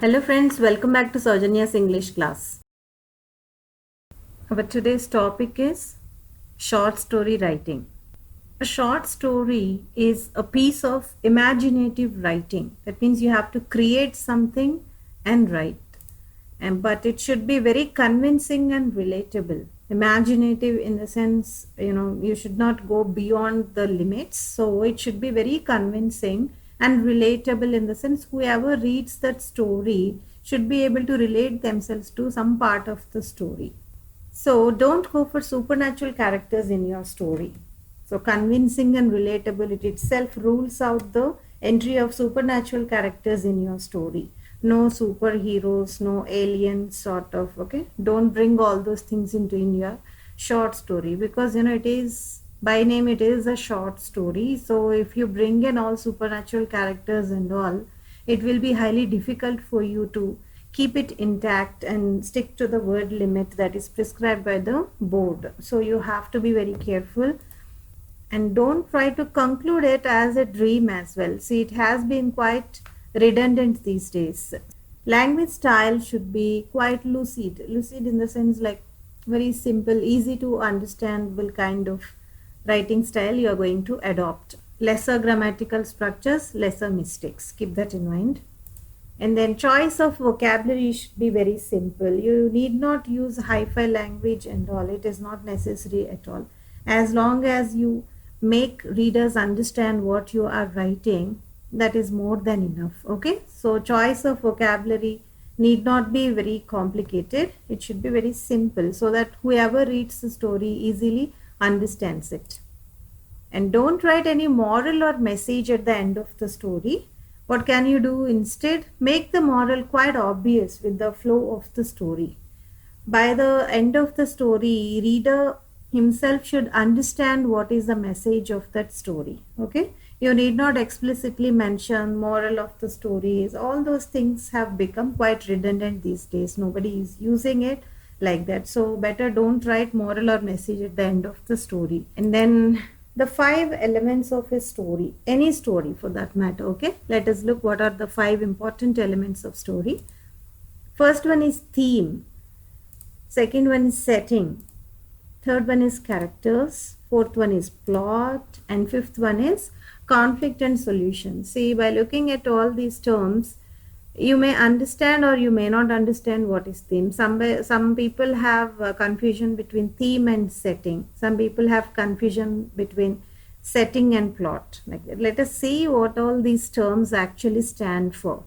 Hello friends, welcome back to Saujany's English class. Our today's topic is short story writing. A short story is a piece of imaginative writing. That means you have to create something and write. But it should be very convincing and relatable. Imaginative in the sense, you should not go beyond the limits. So it should be very convincing and relatable in the sense whoever reads that story should be able to relate themselves to some part of the story. So don't go for supernatural characters in your story. So convincing and relatable, it itself rules out the entry of supernatural characters in your story. No superheroes, no aliens sort of, okay? Don't bring all those things into in your short story because it is by name it is a short story. So if you bring in all supernatural characters and all, it will be highly difficult for you to keep it intact and stick to the word limit that is prescribed by the board. So you have to be very careful and don't try to conclude it as a dream as well. See, it has been quite redundant these days. Language style should be quite lucid in the sense like very simple, easy to understandable kind of writing style you are going to adopt. Lesser grammatical structures, lesser mistakes, keep that in mind. And then choice of vocabulary should be very simple. You need not use hi-fi language and all. It is not necessary at all. As long as you make readers understand what you are writing, that is more than enough. Okay. So choice of vocabulary need not be very complicated. It should be very simple so that whoever reads the story easily understands it. And don't write any moral or message at the end of the story. What can you do instead? Make the moral quite obvious with the flow of the story. By the end of the story, reader himself should understand what is the message of that story. Okay? You need not explicitly mention moral of the stories. All those things have become quite redundant these days. Nobody is using it like that. So better don't write moral or message at the end of the story. And then the 5 elements of a story, any story for that matter. Okay, let us look what are the 5 important elements of story. First one is theme, second one is setting, third one is characters, fourth one is plot, and fifth one is conflict and solution. See, by looking at all these terms, you may understand or you may not understand what is theme. Some people have confusion between theme and setting. Some people have confusion between setting and plot. Like that. Let us see what all these terms actually stand for.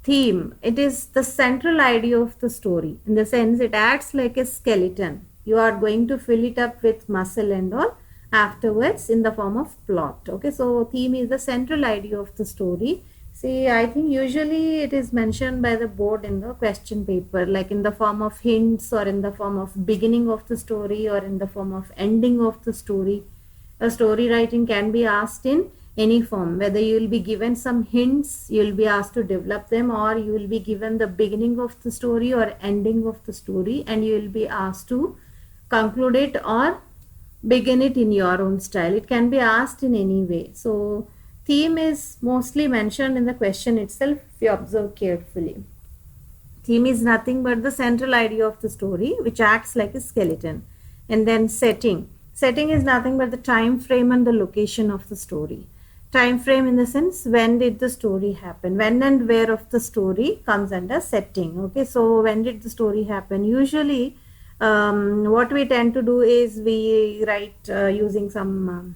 Theme, it is the central idea of the story. In the sense, it acts like a skeleton. You are going to fill it up with muscle and all afterwards in the form of plot. Okay, so theme is the central idea of the story. See, I think usually it is mentioned by the board in the question paper, like in the form of hints or in the form of beginning of the story or in the form of ending of the story. A story writing can be asked in any form, whether you will be given some hints, you will be asked to develop them, or you will be given the beginning of the story or ending of the story and you will be asked to conclude it or begin it in your own style. It can be asked in any way. So theme is mostly mentioned in the question itself if you observe carefully. Theme is nothing but the central idea of the story which acts like a skeleton. And then setting. Setting is nothing but the time frame and the location of the story. Time frame in the sense when did the story happen. When and where of the story comes under setting. Okay, so when did the story happen? Usually what we tend to do is we write using some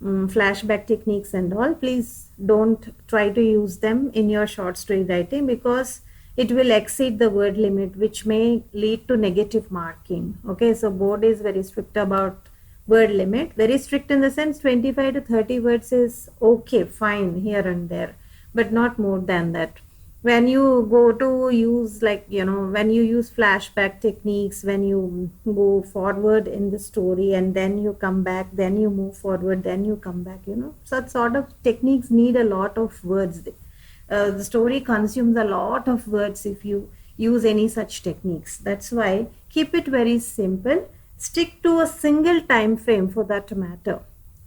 flashback techniques and all. Please don't try to use them in your short story writing because it will exceed the word limit which may lead to negative marking. Okay, so board is very strict about word limit. Very strict in the sense 25 to 30 words is okay, fine here and there, but not more than that. When you go to use when you use flashback techniques, when you go forward in the story and then you come back, then you move forward, then you come back, such sort of techniques need a lot of words. The story consumes a lot of words if you use any such techniques. That's why keep it very simple. Stick to a single time frame for that matter.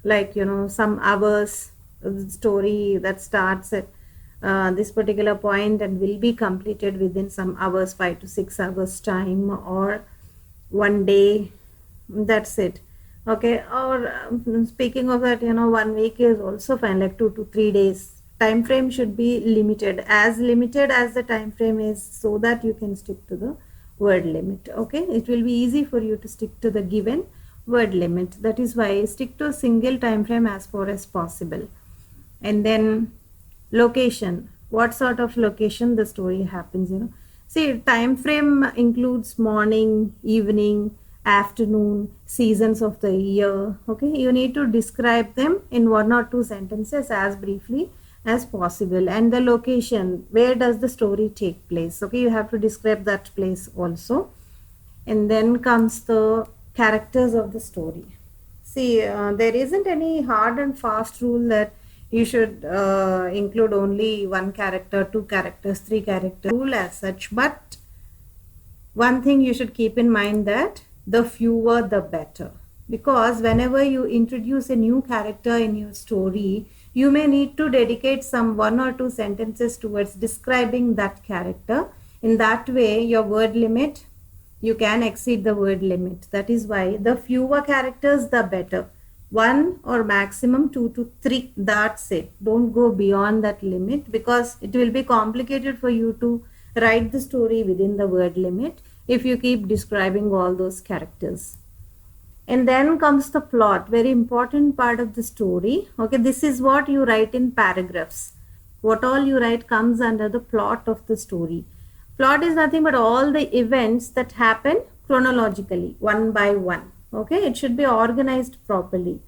Like, some hours, story that starts at this particular point and will be completed within some hours, 5 to 6 hours time, or one day. That's it. Okay. Or speaking of that, 1 week is also fine, like 2 to 3 days. Time frame should be limited as the time frame is, so that you can stick to the word limit. Okay, it will be easy for you to stick to the given word limit. That is why stick to a single time frame as far as possible. And then location, what sort of location the story happens, see, time frame includes morning, evening, afternoon, seasons of the year. Okay, you need to describe them in 1 or 2 sentences as briefly as possible. And the location, where does the story take place? Okay, you have to describe that place also. And then comes the characters of the story. See, there isn't any hard and fast rule that you should include only 1 character, 2 characters, 3 characters rule as such. But one thing you should keep in mind, that the fewer the better. Because whenever you introduce a new character in your story, you may need to dedicate some 1 or 2 sentences towards describing that character. In that way, your word limit, you can exceed the word limit. That is why the fewer characters, the better. 1 or maximum 2 to 3. That's it. Don't go beyond that limit, because it will be complicated for you to write the story within the word limit if you keep describing all those characters. And then comes the plot, very important part of the story. Okay, this is what you write in paragraphs. What all you write comes under the plot of the story. Plot is nothing but all the events that happen chronologically, one by one. Okay, it should be organized properly.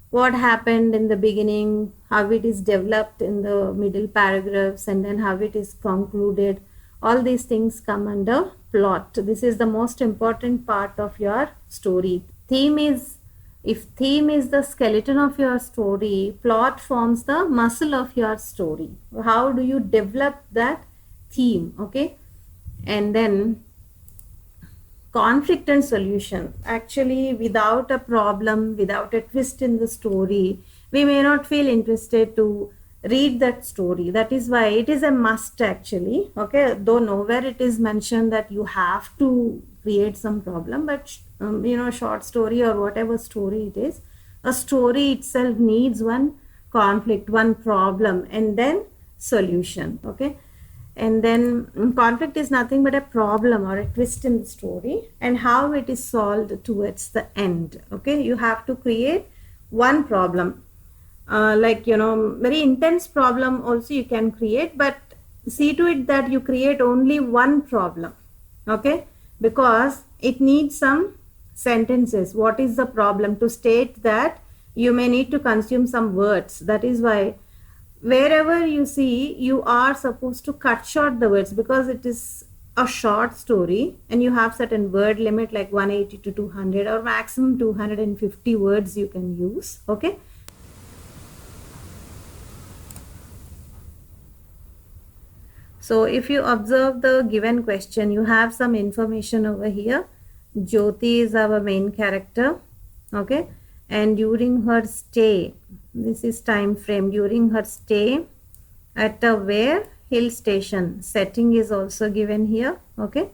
What happened in the beginning, how it is developed in the middle paragraphs, and then how it is concluded. All these things come under plot. This is the most important part of your story. If theme is the skeleton of your story, plot forms the muscle of your story. How do you develop that theme? Okay. And then conflict and solution. Actually, without a problem, without a twist in the story, we may not feel interested to read that story. That is why it is a must actually. Okay, though nowhere it is mentioned that you have to create some problem, but short story or whatever story it is, a story itself needs one conflict, one problem, and then solution. Okay. And then conflict is nothing but a problem or a twist in the story, and how it is solved towards the end. Okay, you have to create one problem, very intense problem also you can create, but see to it that you create only one problem. Okay, because it needs some sentences. What is the problem? To state that, you may need to consume some words. That is why wherever you see, you are supposed to cut short the words, because it is a short story and you have certain word limit like 180 to 200 or maximum 250 words you can use. Okay. So if you observe the given question, you have some information over here. Jyoti is our main character. Okay. And during her stay, this is time frame, during her stay at a where? Hill station. Setting is also given here. Okay.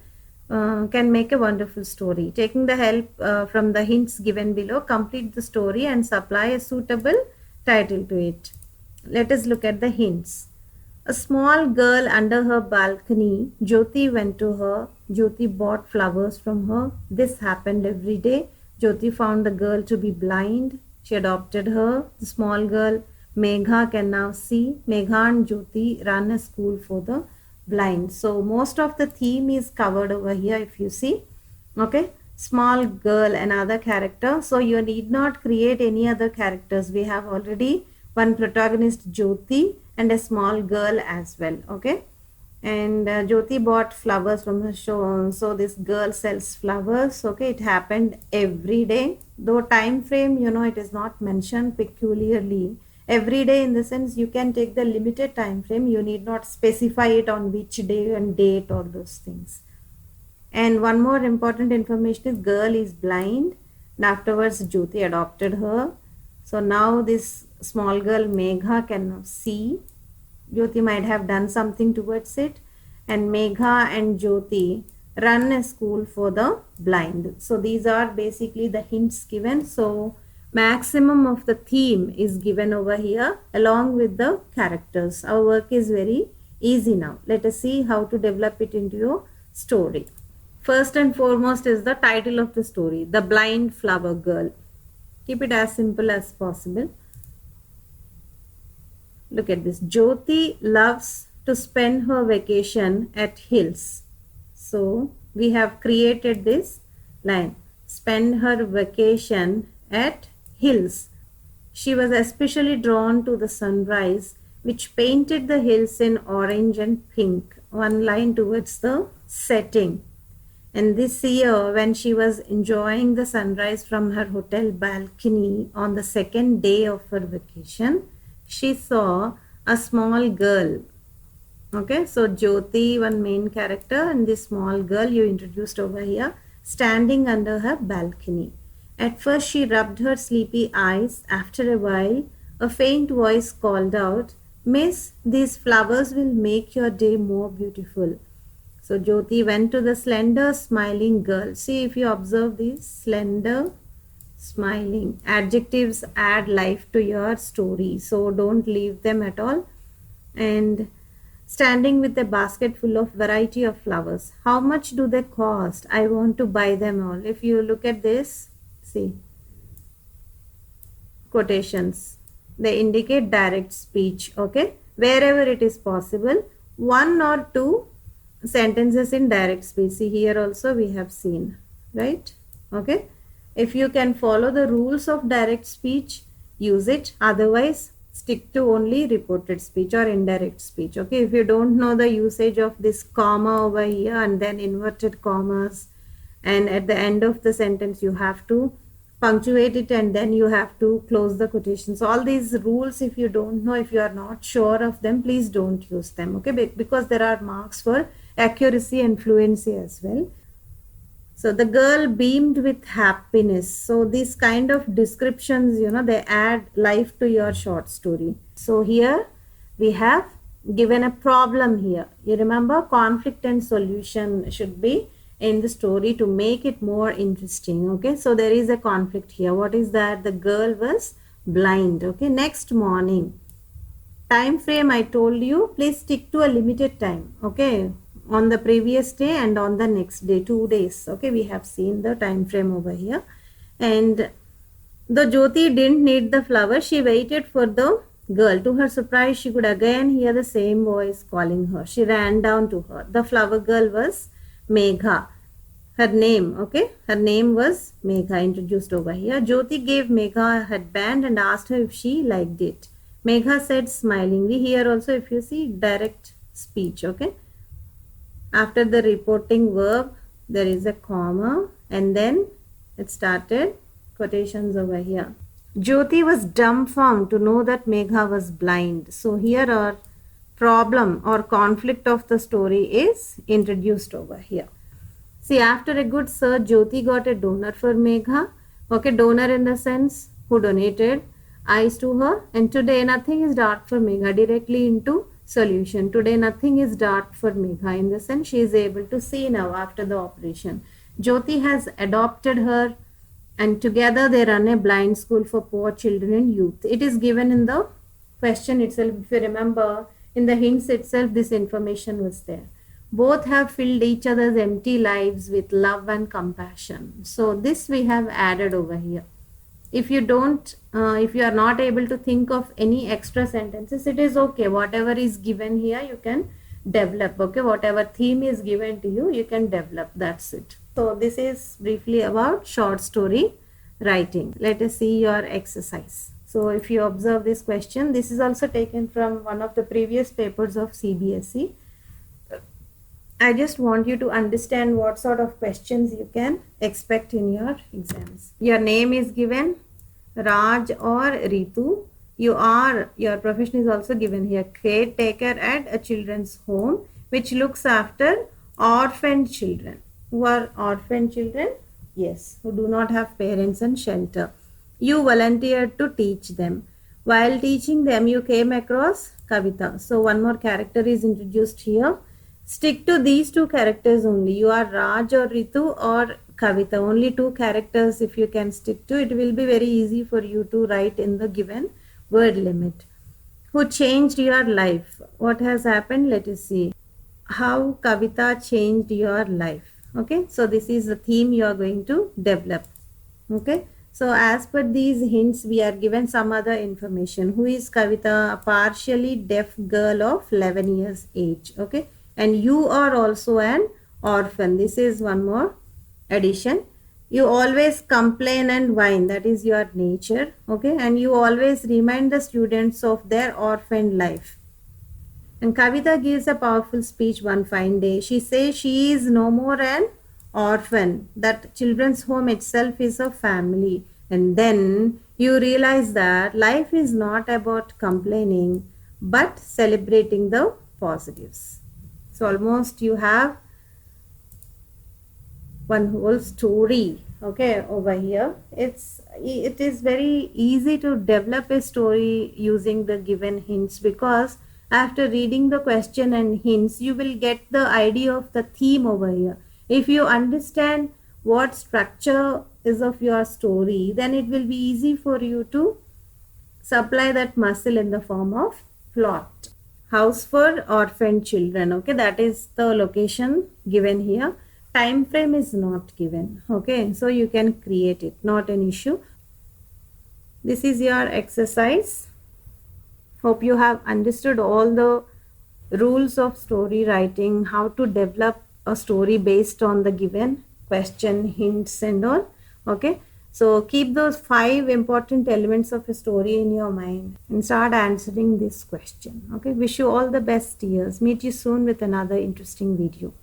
Can make a wonderful story. Taking the help from the hints given below, complete the story and supply a suitable title to it. Let us look at the hints. A small girl under her balcony. Jyoti went to her. Jyoti bought flowers from her. This happened every day. Jyoti found the girl to be blind. She adopted her. The small girl Megha can now see. Megha and Jyoti run a school for the blind. So most of the theme is covered over here if you see. Okay. Small girl, another character. So you need not create any other characters. We have already one protagonist, Jyoti, and a small girl as well. Okay. And Jyoti bought flowers from her show. So this girl sells flowers. Okay, it happened every day. Though time frame, it is not mentioned peculiarly. Every day in the sense you can take the limited time frame. You need not specify it on which day and date, all those things. And one more important information is girl is blind. And afterwards Jyoti adopted her. So now this small girl Megha can now see. Jyoti might have done something towards it. And Megha and Jyoti run a school for the blind. So these are basically the hints given. So maximum of the theme is given over here along with the characters. Our work is very easy now. Let us see how to develop it into your story. First and foremost is the title of the story, The Blind Flower Girl. Keep it as simple as possible. Look at this. Jyoti loves to spend her vacation at hills. So we have created this line. Spend her vacation at hills. She was especially drawn to the sunrise, which painted the hills in orange and pink. One line towards the setting. And this year, when she was enjoying the sunrise from her hotel balcony on the second day of her vacation, she saw a small girl. Okay, so Jyoti, one main character, and this small girl you introduced over here, standing under her balcony. At first, she rubbed her sleepy eyes. After a while, a faint voice called out, "Miss, these flowers will make your day more beautiful." So Jyoti went to the slender, smiling girl. See, if you observe these, slender, smiling. Adjectives add life to your story, so don't leave them at all. And standing with a basket full of variety of flowers. How much do they cost? I want to buy them all. If you look at this, see, quotations. They indicate direct speech, okay? Wherever it is possible, one or two sentences in direct speech. See, here also we have seen, right? Okay, if you can follow the rules of direct speech, use it. Otherwise, stick to only reported speech or indirect speech. Okay, if you don't know the usage of this comma over here and then inverted commas, and at the end of the sentence you have to punctuate it and then you have to close the quotations. All these rules, if you don't know, if you are not sure of them, please don't use them. Okay, because there are marks for accuracy and fluency as well. So the girl beamed with happiness. So these kind of descriptions, they add life to your short story. So here we have given a problem here. You remember, conflict and solution should be in the story to make it more interesting. Okay, so there is a conflict here. What is that? The girl was blind. Okay, next morning. Time frame I told you, please stick to a limited time. Okay, on the previous day and on the next day, 2 days. Okay, we have seen the time frame over here. And the Jyoti didn't need the flower, she waited for the girl. To her surprise, she could again hear the same voice calling her. She ran down to her. The flower girl was Megha. Her name, okay, her name was Megha, introduced over here. Jyoti gave Megha a headband and asked her if she liked it. Megha said smilingly. Here also, if you see, direct speech. Okay, after the reporting verb, there is a comma and then it started quotations over here. Jyoti was dumbfounded to know that Megha was blind. So here our problem or conflict of the story is introduced over here. See, after a good search, Jyoti got a donor for Megha. Okay, donor in the sense who donated eyes to her. And today nothing is dark for Megha, directly into solution. Today nothing is dark for Megha, in the sense she is able to see now after the operation. Jyoti has adopted her and together they run a blind school for poor children and youth. It is given in the question itself. If you remember, in the hints itself, this information was there. Both have filled each other's empty lives with love and compassion. So this we have added over here. If you don't, if you are not able to think of any extra sentences, it is okay. Whatever is given here, you can develop. Okay, whatever theme is given to you, you can develop. That's it. So this is briefly about short story writing. Let us see your exercise. So if you observe this question, this is also taken from one of the previous papers of CBSE. I just want you to understand what sort of questions you can expect in your exams. Your name is given, Raj or Ritu. Your profession is also given here, caretaker at a children's home which looks after orphaned children. Who are orphaned children? Yes, who do not have parents and shelter. You volunteered to teach them. While teaching them, you came across Kavita. So one more character is introduced here. Stick to these two characters only. You are Raj or Ritu or Kavita. Only two characters if you can stick to. It will be very easy for you to write in the given word limit. Who changed your life? What has happened? Let us see. How Kavita changed your life. Okay, so this is the theme you are going to develop. Okay, so as per these hints, we are given some other information. Who is Kavita? A partially deaf girl of 11 years age. Okay, and you are also an orphan. This is one more addition. You always complain and whine, that is your nature. Okay, and you always remind the students of their orphan life. And Kavita gives a powerful speech one fine day. She says she is no more an orphan, that children's home itself is a family. And then you realize that life is not about complaining but celebrating the positives. So almost you have one whole story, okay, over here. It is very easy to develop a story using the given hints, because after reading the question and hints you will get the idea of the theme over here. If you understand what structure is of your story, then it will be easy for you to supply that muscle in the form of plot. House for orphan children, okay, that is the location given here. Time frame is not given, okay, so you can create it, not an issue. This is your exercise. Hope you have understood all the rules of story writing, how to develop a story based on the given question, hints and all. Okay, so keep those 5 important elements of a story in your mind and start answering this question. Okay, wish you all the best, dears. Meet you soon with another interesting video.